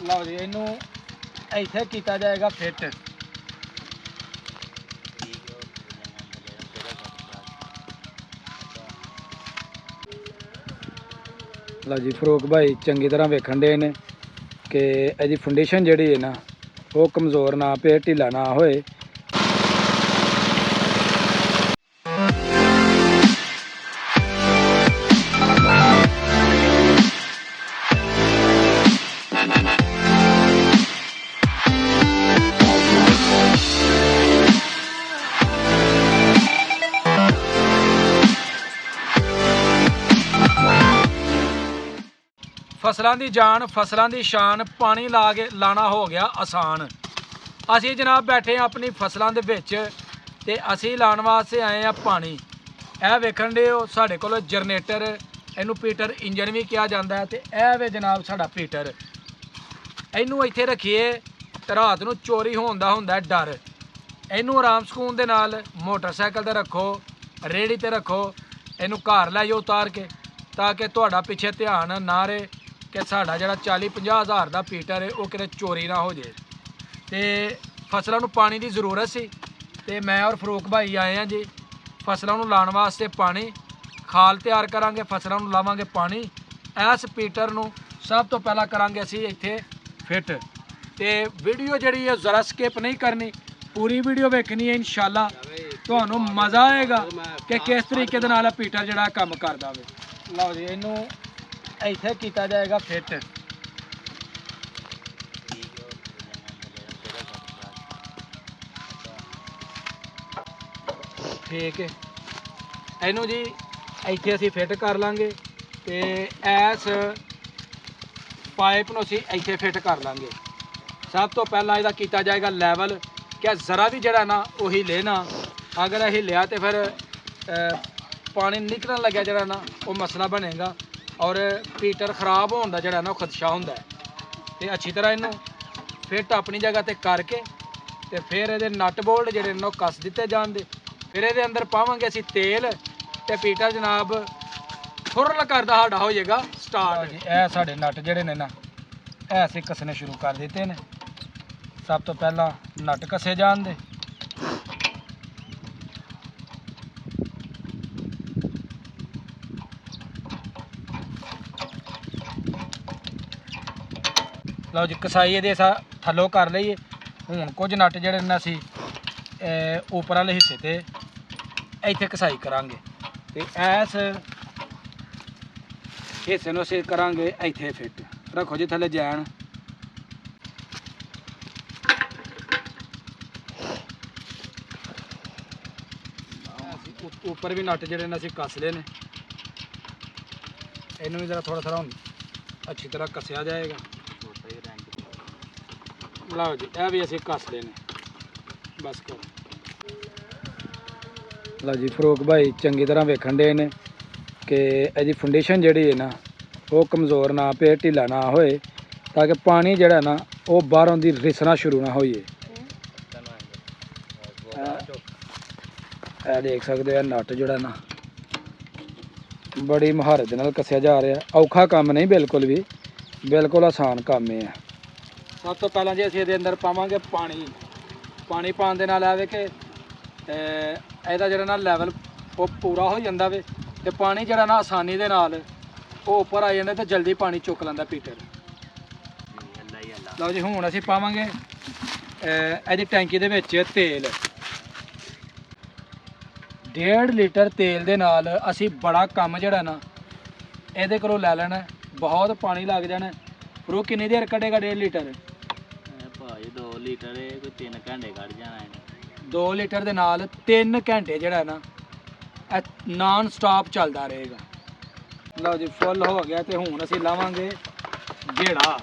ਲਓ ਜੀ ਇਹਨੂੰ ਇੱਥੇ ਕੀਤਾ ਜਾਏਗਾ ਫਿੱਟ। ਲਓ ਜੀ ਫਰੂਕ ਭਾਈ ਚੰਗੀ ਤਰ੍ਹਾਂ ਵੇਖਣ ਦੇ ਨੇ ਕਿ ਇਹਦੀ ਫਾਊਂਡੇਸ਼ਨ ਜਿਹੜੀ ਹੈ ਨਾ ਉਹ ਕਮਜ਼ੋਰ ਨਾ ਪਏ, ਢਿੱਲਾ ਨਾ ਹੋਏ। ਫਸਲਾਂ ਦੀ ਜਾਨ ਫਸਲਾਂ ਦੀ ਸ਼ਾਨ, ਪਾਣੀ ਲਾ ਕੇ ਲਾਣਾ ਹੋ ਗਿਆ ਆਸਾਨ। ਅਸੀਂ ਜਨਾਬ ਬੈਠੇ ਹਾਂ ਆਪਣੀ ਫਸਲਾਂ ਦੇ ਵਿੱਚ ਤੇ ਅਸੀਂ ਲਾਉਣ ਵਾਸਤੇ ਆਏ ਆ ਪਾਣੀ। ਇਹ ਵੇਖਣ ਦੇ ਹੋ ਸਾਡੇ ਕੋਲ ਜਨਰੇਟਰ, ਇਹਨੂੰ ਪੀਟਰ ਇੰਜਨ ਵੀ ਕਿਹਾ ਜਾਂਦਾ ਹੈ। ਤੇ ਇਹ ਵੇ ਜਨਾਬ ਸਾਡਾ ਪੀਟਰ। ਇਹਨੂੰ ਇੱਥੇ ਰੱਖੀਏ ਤੇ ਰਾਤ ਨੂੰ ਚੋਰੀ ਹੋਣ ਦਾ ਹੁੰਦਾ ਡਰ। ਇਹਨੂੰ ਆਰਾਮ ਸਕੂਨ ਦੇ ਨਾਲ ਮੋਟਰਸਾਈਕਲ ਤੇ ਰੱਖੋ, ਰੇਹੜੀ ਤੇ ਰੱਖੋ, ਇਹਨੂੰ ਘਰ ਲੈ ਜਾਓ ਉਤਾਰ ਕੇ, ਤਾਂ ਕਿ ਤੁਹਾਡਾ ਪਿੱਛੇ ਧਿਆਨ ਨਾ ਰਹੇ ਕਿ ਸਾਡਾ ਜਿਹੜਾ 40-50 ਹਜ਼ਾਰ ਦਾ ਪੀਟਰ ਹੈ ਉਹ ਕਿਤੇ ਚੋਰੀ ਨਾ ਹੋ ਜਾਏ। ਤੇ ਫਸਲਾਂ ਨੂੰ ਪਾਣੀ ਦੀ ਜ਼ਰੂਰਤ ਸੀ ਤੇ ਮੈਂ ਔਰ ਫਰੂਕ ਭਾਈ ਆਏ ਹਾਂ ਜੀ ਫਸਲਾਂ ਨੂੰ ਲਾਉਣ ਵਾਸਤੇ ਪਾਣੀ। ਖਾਲ ਤਿਆਰ ਕਰਾਂਗੇ, ਫਸਲਾਂ ਨੂੰ ਲਾਵਾਂਗੇ ਪਾਣੀ। ਇਸ ਪੀਟਰ ਨੂੰ ਸਭ ਤੋਂ ਪਹਿਲਾਂ ਕਰਾਂਗੇ ਅਸੀਂ ਇੱਥੇ ਫਿੱਟ। ਤੇ ਵੀਡੀਓ ਜਿਹੜੀ ਹੈ ਜ਼ਰਾ ਸਕਿਪ ਨਹੀਂ ਕਰਨੀ, ਪੂਰੀ ਵੀਡੀਓ ਵੇਖਣੀ ਹੈ। ਇਨਸ਼ਾਅੱਲਾ ਤੁਹਾਨੂੰ ਮਜ਼ਾ ਆਏਗਾ ਕਿ ਕਿਸ ਤਰੀਕੇ ਦੇ ਨਾਲ ਪੀਟਰ ਜਿਹੜਾ ਕੰਮ ਕਰਦਾ ਵੇ। ਲਓ ਜੀ ਇਹਨੂੰ ਇੱਥੇ ਕੀਤਾ ਜਾਏਗਾ ਫਿੱਟ। ਠੀਕ ਹੈ, ਇਹਨੂੰ ਜੀ ਇੱਥੇ ਅਸੀਂ ਫਿੱਟ ਕਰ ਲਾਂਗੇ ਤੇ ਇਸ ਪਾਈਪ ਨੂੰ ਅਸੀਂ ਇੱਥੇ ਫਿੱਟ ਕਰ ਲਾਂਗੇ। ਸਭ ਤੋਂ ਪਹਿਲਾਂ ਇਹਦਾ ਕੀਤਾ ਜਾਏਗਾ ਲੈਵਲ, ਕਿ ਜ਼ਰਾ ਵੀ ਜਿਹੜਾ ਨਾ ਉਹੀ ਲੈਣਾ। ਅਗਰ ਇਹ ਲਿਆ ਤੇ ਫਿਰ ਪਾਣੀ ਨਿਕਲਣ ਲੱਗਿਆ ਜਿਹੜਾ ਨਾ ਉਹ ਮਸਲਾ ਬਣੇਗਾ ਔਰ ਪੀਟਰ ख़राब ਹੋਣ ਦਾ ਜਿਹੜਾ ਨਾ ਉਹ ਖਦਸ਼ਾ ਹੁੰਦਾ ਹੈ। ਤੇ ਅੱਛੀ ਤਰ੍ਹਾਂ ਇਹਨੂੰ ਫਿੱਟ ਆਪਣੀ ਜਗ੍ਹਾ ਤੇ ਕਰਕੇ ਤੇ ਫਿਰ ਇਹਦੇ ਨਟ ਬੋਲਟ ਜਿਹੜੇ ਨੇ ਉਹ ਕੱਸ ਦਿੱਤੇ ਜਾਣਗੇ। ਫਿਰ ਇਹਦੇ ਅੰਦਰ ਪਾਵਾਂਗੇ ਅਸੀਂ ਤੇਲ ਤੇ ਪੀਟਰ ਜਨਾਬ ਫੁਰਲ ਕਰਦਾ ਸਾਡਾ ਹੋ ਜਾਏਗਾ ਸਟਾਰਟ। ਇਹ ਸਾਡੇ ਨਟ ਜਿਹੜੇ ਨੇ ਨਾ ਇਹ ਅਸੀਂ ਕੱਸਣੇ ਸ਼ੁਰੂ ਕਰ ਦਿੱਤੇ ਨੇ। ਸਭ ਤੋਂ ਪਹਿਲਾਂ ਨਟ ਕੱਸੇ ਜਾਣਦੇ। ਲਓ ਜੀ ਕਸਾਈ ਇਹਦੇ ਅਸਾਂ ਥੱਲੋਂ ਕਰ ਲਈਏ। ਹੁਣ ਕੁਝ ਨਟ ਜਿਹੜੇ ਨੇ ਅਸੀਂ ਉੱਪਰ ਵਾਲੇ ਹਿੱਸੇ ਤੇ ਇੱਥੇ ਕਸਾਈ ਕਰਾਂਗੇ ਤੇ ਇਸ ਹਿੱਸੇ ਨੂੰ ਅਸੀਂ ਕਰਾਂਗੇ ਇੱਥੇ ਫਿੱਟ। ਰੱਖੋ ਜੀ ਥੱਲੇ ਜੈਨ। ਉੱਪਰ ਵੀ ਨਟ ਜਿਹੜੇ ਨੇ ਅਸੀਂ ਕੱਸ ਲਏ ਨੇ। ਇਹਨੂੰ ਵੀ ਜ਼ਰਾ ਥੋੜਾ ਹੁਣ ਅੱਛੀ ਤਰ੍ਹਾਂ ਕੱਸਿਆ ਜਾਏਗਾ। ਲਓ ਜੀ ਇਹ ਵੀ ਅਸੀਂ ਕੱਸ ਲਏ ਨੇ। ਬਸ ਕਰੋ। ਲਓ ਜੀ ਫਰੂਕ ਭਾਈ ਚੰਗੀ ਤਰ੍ਹਾਂ ਵੇਖਣ ਦੇ ਨੇ ਕਿ ਇਹਦੀ ਫਾਊਂਡੇਸ਼ਨ ਜਿਹੜੀ ਹੈ ਨਾ ਉਹ ਕਮਜ਼ੋਰ ਨਾ ਪਏ, ਢਿੱਲਾ ਨਾ ਹੋਏ, ਤਾਂ ਕਿ ਪਾਣੀ ਜਿਹੜਾ ਨਾ ਉਹ ਬਾਹਰੋਂ ਦੀ ਰਿਸਣਾ ਸ਼ੁਰੂ ਨਾ ਹੋਈਏ। ਇਹ ਦੇਖ ਸਕਦੇ ਆ ਨਟ ਜਿਹੜਾ ਨਾ ਬੜੀ ਮਹਾਰਤ ਦੇ ਨਾਲ ਕੱਸਿਆ ਜਾ ਰਿਹਾ। ਔਖਾ ਕੰਮ ਨਹੀਂ ਬਿਲਕੁਲ ਵੀ, ਬਿਲਕੁਲ ਆਸਾਨ ਕੰਮ ਹੈ। ਸਭ ਤੋਂ ਪਹਿਲਾਂ ਜੀ ਅਸੀਂ ਇਹਦੇ ਅੰਦਰ ਪਾਵਾਂਗੇ ਪਾਣੀ। ਪਾਣੀ ਪਾਉਣ ਦੇ ਨਾਲ ਆਵੇ ਕਿ ਇਹਦਾ ਜਿਹੜਾ ਨਾ ਲੈਵਲ ਉਹ ਪੂਰਾ ਹੋ ਜਾਂਦਾ ਵੇ ਤੇ ਪਾਣੀ ਜਿਹੜਾ ਨਾ ਆਸਾਨੀ ਦੇ ਨਾਲ ਉਹ ਉੱਪਰ ਆ ਜਾਂਦਾ ਤੇ ਜਲਦੀ ਪਾਣੀ ਚੁੱਕ ਲੈਂਦਾ ਪੀਟਰ। ਲਓ ਜੀ ਹੁਣ ਅਸੀਂ ਪਾਵਾਂਗੇ ਇਹਦੀ ਟੈਂਕੀ ਦੇ ਵਿੱਚ ਤੇਲ। 1.5 ਲੀਟਰ ਤੇਲ ਦੇ ਨਾਲ ਅਸੀਂ ਬੜਾ ਕੰਮ ਜਿਹੜਾ ਨਾ ਇਹਦੇ ਕੋਲੋਂ ਲੈ ਲੈਣਾ। ਬਹੁਤ ਪਾਣੀ ਲੱਗ ਜਾਣਾ। ਫਰੂ ਕਿੰਨੀ ਦੇਰ ਕੱਢੇਗਾ 1.5 ਲੀਟਰ? ਭਾਈ 2 ਲੀਟਰ ਕੋਈ 3 ਘੰਟੇ ਕੱਢ ਜਾਣਾ ਹੈ। 2 ਲੀਟਰ ਦੇ ਨਾਲ 3 ਘੰਟੇ ਜਿਹੜਾ ਨਾ ਨਾਨ ਸਟਾਪ ਚੱਲਦਾ ਰਹੇਗਾ। ਲਓ ਜੀ ਫੁੱਲ ਹੋ ਗਿਆ ਤੇ ਹੁਣ ਅਸੀਂ ਲਾਵਾਂਗੇ ਗੇੜਾ।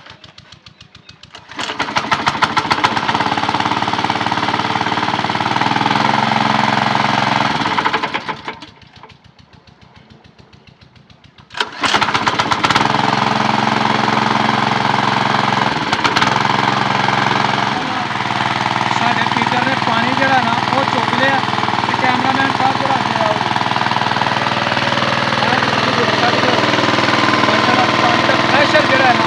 कैमरामैन साहब जरा प्रेशर जोड़ा है ना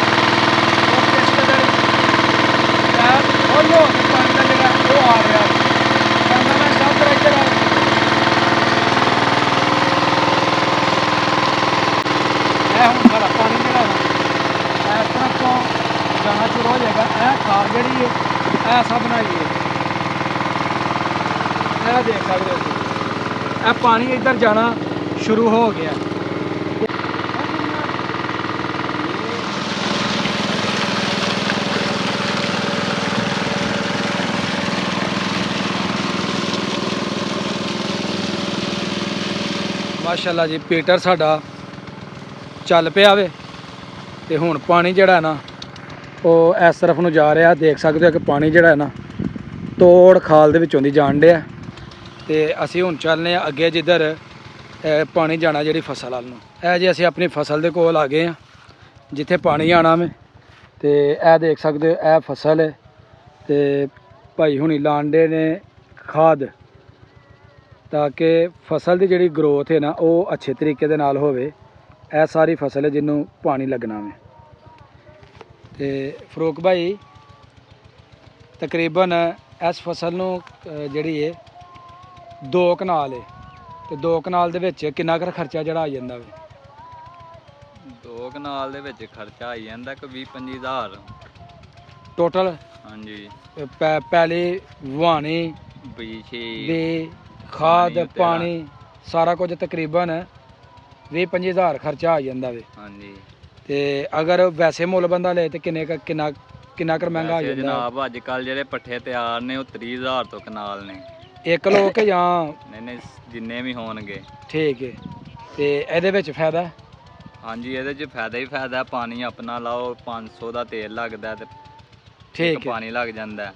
ਹੋ ਕੇ ਪਾਣੀ ਦਾ ਜਿਹੜਾ ਉਹ ਆ ਰਿਹਾ ਕੈਮਰਾਮੈਨ ਸਾਹਿਬ ਜਰਾ ਇੱਧਰ ਆਓ। ਇਹ ਹੁਣ ਸਾਡਾ ਪਾਣੀ ਜਿਹੜਾ ਨਾ ਇਸ ਤਰ੍ਹਾਂ ਤੋਂ ਜਾਣਾ ਸ਼ੁਰੂ ਹੋ ਜਾਏਗਾ। ਇਹ ਖਾਰ ਜਿਹੜੀ ਹੈ ਇਹ ਸਭ ਬਣਾਈ ਹੈ, ਇਹ ਦੇਖ ਸਕਦੇ ਹੋ ਤੁਸੀਂ। ਇਹ ਪਾਣੀ ਇੱਧਰ ਜਾਣਾ ਸ਼ੁਰੂ ਹੋ ਗਿਆ। ਮਾਸ਼ਾਅੱਲਾ ਜੀ ਪੀਟਰ ਸਾਡਾ ਚੱਲ ਪਿਆ ਵੇ ਤੇ ਹੁਣ ਪਾਣੀ ਜਿਹੜਾ ਨਾ ਉਹ ਇਸ ਤਰਫ ਨੂੰ ਜਾ ਰਿਹਾ। ਦੇਖ ਸਕਦੇ ਹੋ ਕਿ ਪਾਣੀ ਜਿਹੜਾ ਹੈ ਨਾ ਤੋੜ ਖਾਲ ਦੇ ਵਿੱਚੋਂ ਦੀ ਜਾਣ ਡਿਆ ਤੇ ਅਸੀਂ ਹੁਣ ਚੱਲਨੇ ਆ ਅੱਗੇ ਜਿੱਧਰ ਪਾਣੀ ਜਾਣਾ ਜਿਹੜੀ ਫਸਲ ਵੱਲ ਨੂੰ। ਇਹ ਜੀ ਅਸੀਂ ਆਪਣੀ ਫਸਲ ਦੇ ਕੋਲ ਆ ਗਏ ਆ ਜਿੱਥੇ ਪਾਣੀ ਆਣਾ ਵੇ ਤੇ ਇਹ ਦੇਖ ਸਕਦੇ ਹੋ ਇਹ ਫਸਲ ਹੈ ਤੇ ਭਾਈ ਹੁਣੀ ਲਾਂਡੇ ਨੇ ਖਾਦ ਤਾਂ ਕਿ ਫਸਲ ਦੀ ਜਿਹੜੀ ਗਰੋਥ ਹੈ ਨਾ ਉਹ ਅੱਛੇ ਤਰੀਕੇ ਦੇ ਨਾਲ ਹੋਵੇ। ਇਹ ਸਾਰੀ ਫਸਲ ਹੈ ਜਿਹਨੂੰ ਪਾਣੀ ਲੱਗਣਾ ਵੇ ਤੇ ਫਰੂਕ ਭਾਈ ਤਕਰੀਬਨ ਇਸ ਫਸਲ ਨੂੰ ਜਿਹੜੀ ਹੈ 2 ਕਨਾਲ ਹੈ ਤੇ 2 ਕਨਾਲ ਦੇ ਵਿੱਚ ਕਿੰਨਾ ਕੁ ਖਰਚਾ ਜਿਹੜਾ ਆ ਜਾਂਦਾ ਵੇ? 2 ਕਨਾਲ ਦੇ ਵਿੱਚ ਖਰਚਾ ਆਈ ਜਾਂਦਾ ਕਿ 20-25 ਹਜ਼ਾਰ ਟੋਟਲ। ਹਾਂਜੀ ਪਹਿਲੇ ਵਾਹਣੀ ਬੀਛੀ ਵੀ ਖਾਦ ਪਾਣੀ ਉੱਤੇ ਪਾਣੀ ਸਾਰਾ ਕੁਝ ਤਕਰੀਬਨ 20-25 ਹਜ਼ਾਰ ਖਰਚਾ ਆ ਜਾਂਦਾ ਵੇ। ਹਾਂਜੀ ਤੇ ਅਗਰ ਵੈਸੇ ਮੁੱਲ ਬੰਦਾ ਲਏ ਤੇ ਕਿੰਨਾ ਕੁ ਮਹਿੰਗਾ ਆ ਵੈਸੇ ਜਾਂਦਾ? ਜਨਾਬ ਅੱਜ ਕੱਲ ਜਿਹੜੇ ਪੱਠੇ ਤਿਆਰ ਨੇ ਉਹ 30,000 ਤੋਂ ਕਨਾਲ ਨੇ। 1 ਕਿਲੋ ਕਿ ਜਾਂ ਨਹੀਂ ਜਿੰਨੇ ਵੀ ਹੋਣਗੇ। ਠੀਕ ਹੈ ਤੇ ਇਹਦੇ ਵਿੱਚ ਫਾਇਦਾ? ਹਾਂਜੀ ਇਹਦੇ 'ਚ ਫਾਇਦਾ ਹੀ ਫਾਇਦਾ। ਪਾਣੀ ਆਪਣਾ ਲਾਓ 500 ਦਾ ਤੇਲ ਲੱਗਦਾ ਤੇ ਠੀਕ ਇੱਕ ਹੈ ਪਾਣੀ ਲੱਗ ਜਾਂਦਾ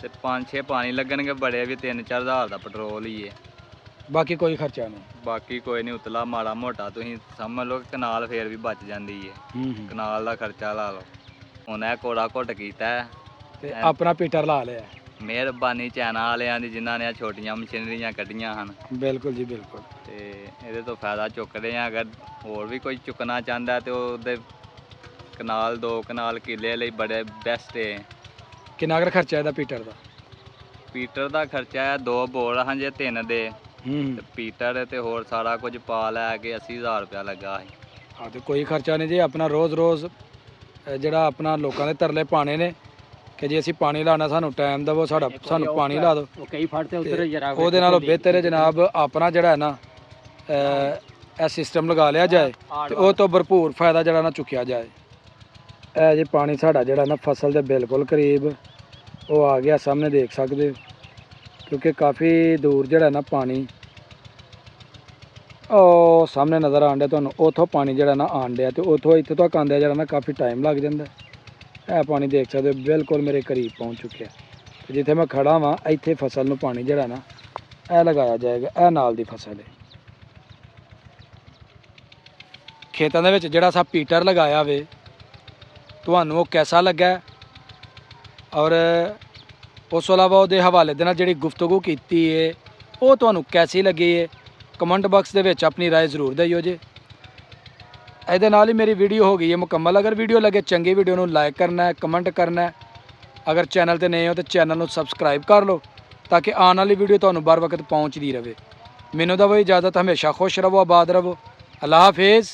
ਤੇ 5-6 ਪਾਣੀ ਲੱਗਣਗੇ ਬੜੇ ਵੀ 3-4 ਹਜ਼ਾਰ ਦਾ ਪੈਟਰੋਲ ਹੀ ਹੈ। ਬਾਕੀ ਕੋਈ ਖਰਚਾ ਨਹੀਂ। ਬਾਕੀ ਕੋਈ ਨਹੀਂ ਉਤਲਾ ਮਾੜਾ ਮੋਟਾ ਤੁਸੀਂ ਸਮਝ ਲਓ ਕਿ ਕਨਾਲ ਫੇਰ ਵੀ ਬਚ ਜਾਂਦੀ ਹੈ। ਕਨਾਲ ਦਾ ਖਰਚਾ ਲਾ ਲਓ। ਹੁਣ ਇਹ ਕੋੜਾ ਘੁੱਟ ਕੀਤਾ ਹੈ ਤੇ ਆਪਣਾ ਪੀਟਰ ਲਾ ਲਿਆ। ਮਿਹਰਬਾਨੀ ਚਾਈਨਾ ਵਾਲਿਆਂ ਦੀ ਜਿਨ੍ਹਾਂ ਨੇ ਆਹ ਛੋਟੀਆਂ ਮਸ਼ੀਨਰੀਆਂ ਕੱਢੀਆਂ ਹਨ। ਬਿਲਕੁਲ ਜੀ ਬਿਲਕੁਲ। ਤੇ ਇਹਦੇ ਤੋਂ ਫਾਇਦਾ ਚੁੱਕਦੇ ਆ। ਅਗਰ ਹੋਰ ਵੀ ਕੋਈ ਚੁੱਕਣਾ ਚਾਹੁੰਦਾ ਤੇ ਉਹਦੇ ਕਨਾਲ 2 ਕਨਾਲ ਕਿੱਲੇ ਲਈ ਬੜੇ ਬੈਸਟ ਹੈ। ਕਿੰਨਾ ਕੁ ਖਰਚਾ ਇਹਦਾ ਪੀਟਰ ਦਾ? ਪੀਟਰ ਦਾ ਖਰਚਾ ਹੈ 2 ਬੋਰ ਹਾਂ ਜੇ 3 ਦੇ ਤੇ ਪੀਟਰ ਤੇ ਹੋਰ ਸਾਰਾ ਕੁਝ ਪਾ ਲੈ ਕੇ 80,000 ਰੁਪਇਆ ਲੱਗਾ ਸੀ। ਹਾਂ ਤੇ ਕੋਈ ਖਰਚਾ ਨਹੀਂ ਜੀ। ਆਪਣਾ ਰੋਜ਼ ਜਿਹੜਾ ਆਪਣਾ ਲੋਕਾਂ ਦੇ ਤਰਲੇ ਪਾਣੇ ਨੇ ਕਿ ਜੇ ਅਸੀਂ ਪਾਣੀ ਲਾਣਾ ਸਾਨੂੰ ਟਾਈਮ ਦੇਵੋ, ਸਾਨੂੰ ਪਾਣੀ ਲਾ ਦਿਓ। ਕਈ ਫੜ ਤੇ ਉਧਰ ਜਰਾ ਉਹਦੇ ਨਾਲੋਂ ਬਿਹਤਰ ਹੈ ਜਨਾਬ ਆਪਣਾ ਜਿਹੜਾ ਹੈ ਨਾ ਇਹ ਸਿਸਟਮ ਲਗਾ ਲਿਆ ਜਾਏ ਤੇ ਉਹ ਤੋਂ ਭਰਪੂਰ ਫਾਇਦਾ ਜਿਹੜਾ ਨਾ ਚੁੱਕਿਆ ਜਾਏ। ਇਹ ਜੇ ਪਾਣੀ ਸਾਡਾ ਜਿਹੜਾ ਨਾ ਫਸਲ ਦੇ ਬਿਲਕੁਲ ਕਰੀਬ ਉਹ ਆ ਗਿਆ ਸਾਹਮਣੇ ਦੇਖ ਸਕਦੇ ਹੋ ਕਿਉਂਕਿ ਕਾਫੀ ਦੂਰ ਜਿਹੜਾ ਨਾ ਪਾਣੀ ਉਹ ਸਾਹਮਣੇ ਨਜ਼ਰ ਆਉਣ ਡਿਆ ਤੁਹਾਨੂੰ। ਉੱਥੋਂ ਪਾਣੀ ਜਿਹੜਾ ਨਾ ਆਉਣ ਡਿਆ ਤੇ ਉੱਥੋਂ ਇੱਥੇ ਤੱਕ ਆਉਂਦਿਆ ਜਿਹੜਾ ਨਾ ਕਾਫੀ ਟਾਈਮ ਲੱਗ ਜਾਂਦਾ। ਇਹ ਪਾਣੀ ਦੇਖ ਸਕਦੇ ਹੋ ਬਿਲਕੁਲ ਮੇਰੇ ਕਰੀਬ ਪਹੁੰਚ ਚੁੱਕਿਆ ਤੇ ਜਿੱਥੇ ਮੈਂ ਖੜਾ ਵਾਂ ਇੱਥੇ ਫਸਲ ਨੂੰ ਪਾਣੀ ਜਿਹੜਾ ਨਾ ਇਹ ਲਗਾਇਆ ਜਾਏਗਾ। ਇਹ ਨਾਲ ਦੀ ਫਸਲ ਹੈ। ਖੇਤਾਂ ਦੇ ਵਿੱਚ ਜਿਹੜਾ ਸਾ ਪੀਟਰ ਲਗਾਇਆ ਵੇ ਤੁਹਾਨੂੰ ਉਹ ਕੈਸਾ ਲੱਗਾ ਔਰ ਉਸ ਤੋਂ ਇਲਾਵਾ ਉਹਦੇ ਹਵਾਲੇ ਦੇ ਨਾਲ ਜਿਹੜੀ ਗੁਫ਼ਤਗੂ ਕੀਤੀ ਹੈ ਉਹ ਤੁਹਾਨੂੰ ਕੈਸੀ ਲੱਗੀ ਹੈ ਕਮੈਂਟ ਬਾਕਸ ਦੇ ਵਿੱਚ ਆਪਣੀ ਰਾਏ ਜ਼ਰੂਰ ਦਿਓ ਜੀ। ਇਹਦੇ ਨਾਲ ਹੀ ਮੇਰੀ ਵੀਡੀਓ ਹੋ ਗਈ ਹੈ ਮੁਕੰਮਲ। ਅਗਰ ਵੀਡੀਓ ਲੱਗੇ ਚੰਗੀ ਵੀਡੀਓ ਨੂੰ ਲਾਈਕ ਕਰਨਾ ਹੈ, ਕਮੈਂਟ ਕਰਨਾ ਹੈ। ਅਗਰ ਚੈਨਲ ਤੇ ਨਏ ਹੋ ਤਾਂ ਚੈਨਲ ਨੂੰ ਸਬਸਕ੍ਰਾਈਬ ਕਰ ਲਓ ਤਾਂ ਕਿ ਆਉਣ ਵਾਲੀ ਵੀਡੀਓ ਤੁਹਾਨੂੰ बर वक्त ਪਹੁੰਚਦੀ ਰਹੇ। ਮੈਨੂੰ ਦਵੋ ਇਜਾਜ਼ਤ। ਹਮੇਸ਼ਾ ਖੁਸ਼ ਰਹੋ, ਆਬਾਦ ਰਹੋ। ਅੱਲਾਹ ਹਾਫਿਜ਼।